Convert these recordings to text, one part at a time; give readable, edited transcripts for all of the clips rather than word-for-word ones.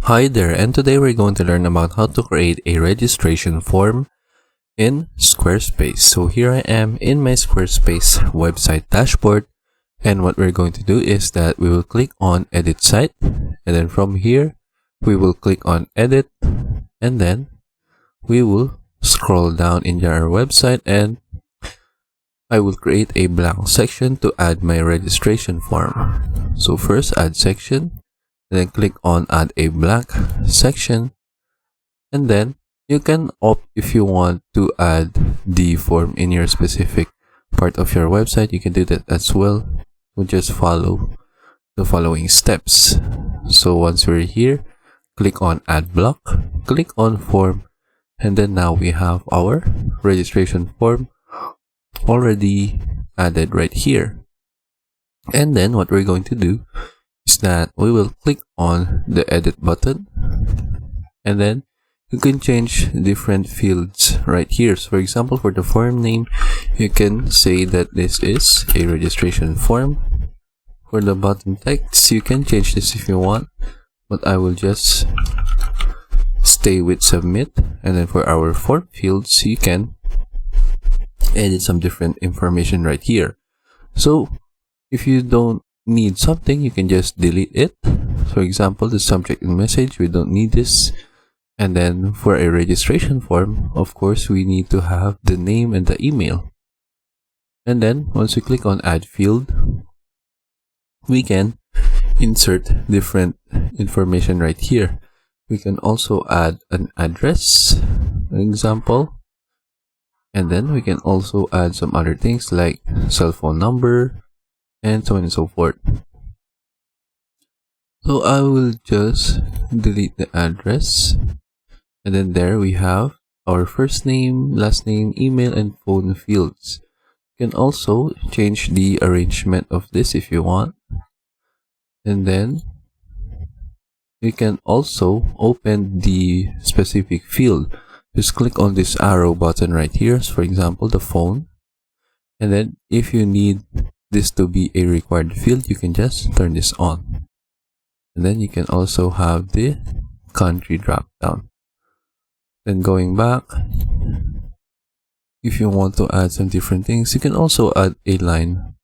Hi there, and today we're going to learn about how to create a registration form in Squarespace. So here I am in my Squarespace website dashboard, and what we're going to do is that we will click on Edit Site, and then from here we will click on Edit, and then we will scroll down in our website, and I will create a blank section to add my registration form. So first, add section, then click on add a blank section, and then you can opt if you want to add the form in your specific part of your website. You can do that as well. We'll just follow the following steps. So once we're here, click on add block, click on form, and then now we have our registration form already added right here. And then what we're going to do is that we will click on the edit button, and then you can change different fields right here. So for example, for the form name, you can say that this is a registration form. For the button text, you can change this if you want, but I will just stay with submit. And then for our form fields, you can edit some different information right here. So if you don't need something, you can just delete it. For example, the subject and message, we don't need this. And then for a registration form, of course, we need to have the name and the email. And then once we click on add field, we can insert different information right here. We can also add an address, for example, and then we can also add some other things like cell phone number and so on and so forth. So I will just delete the address, and then there we have our first name, last name, email, and phone fields. You can also change the arrangement of this if you want, and then you can also open the specific field. Just click on this arrow button right here, so for example the phone, and then if you need this to be a required field, you can just turn this on. And then you can also have the country drop down. Then going back, if you want to add some different things, you can also add a line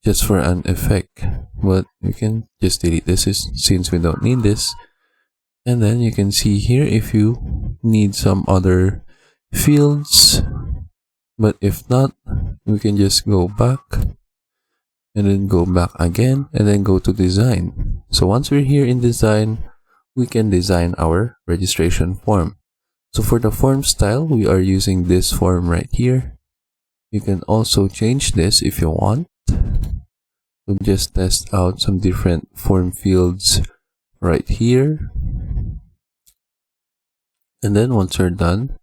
just for an effect, but you can just delete this since we don't need this. And then you can see here if you need some other fields, but if not, we can just go back and then go back again and then go to design. So once we're here in design, we can design our registration form. So for the form style, we are using this form right here. You can also change this if you want. So just test out some different form fields right here. And then once you're done,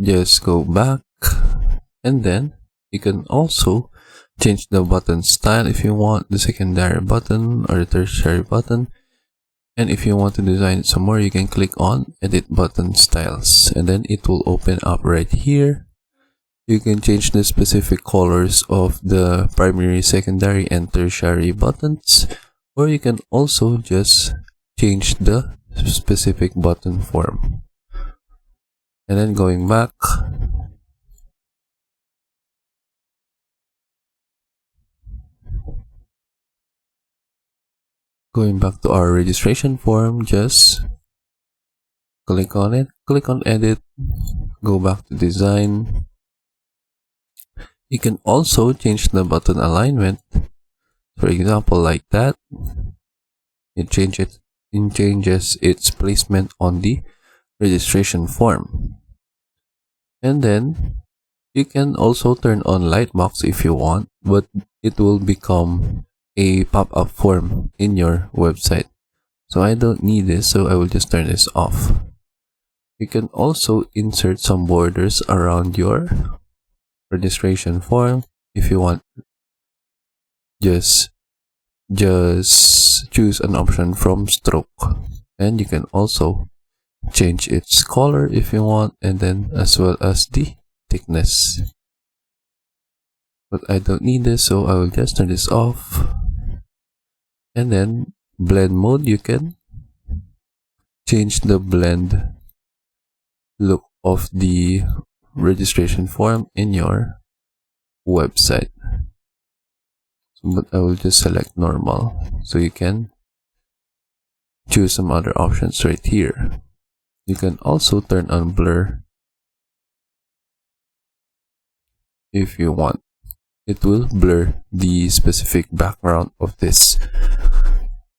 just go back, and then you can also change the button style if you want, the secondary button or the tertiary button. And if you want to design it some more, you can click on edit button styles, and then it will open up right here. You can change the specific colors of the primary, secondary, and tertiary buttons, or you can also just change the specific button form. And then going back, to our registration form, just click on it, click on edit, go back to design. You can also change the button alignment, for example like that. It changes its placement on the registration form. And then you can also turn on lightbox if you want, but it will become a pop-up form in your website. So I don't need this, so I will just turn this off. You can also insert some borders around your registration form if you want. Just choose an option from stroke, and you can also change its color if you want, and then as well as the thickness. But I don't need this, so I will just turn this off. And then blend mode, you can change the blend look of the registration form in your website. But I will just select normal, so you can choose some other options right here. You can also turn on blur if you want. It will blur the specific background of this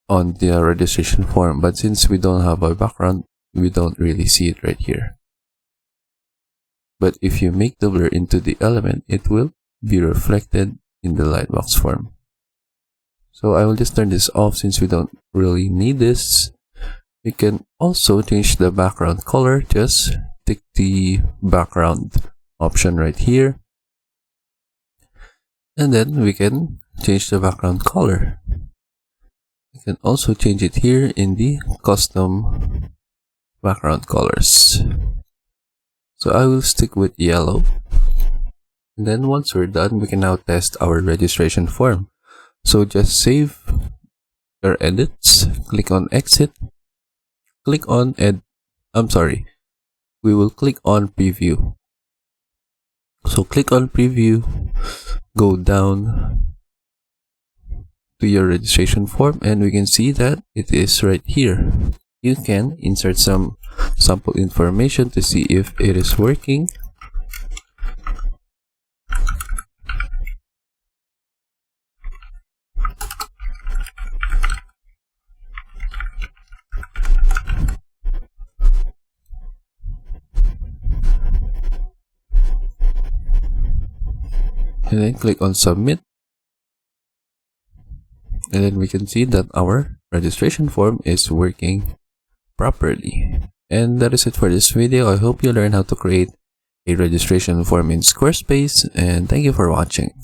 on the registration form, but since we don't have a background, we don't really see it right here. But if you make the blur into the element, it will be reflected in the lightbox form. So I will just turn this off since we don't really need this. We can also change the background color. Just tick the background option right here, and then we can change the background color. You can also change it here in the custom background colors. So I will stick with yellow. And then once we're done, we can now test our registration form. So just save your edits, click on exit, click on we will click on preview. So click on preview, go down to your registration form, and we can see that it is right here. You can insert some sample information to see if it is working. And then click on submit, and then we can see that our registration form is working properly. And that is it for this video. I hope you learned how to create a registration form in Squarespace, and thank you for watching.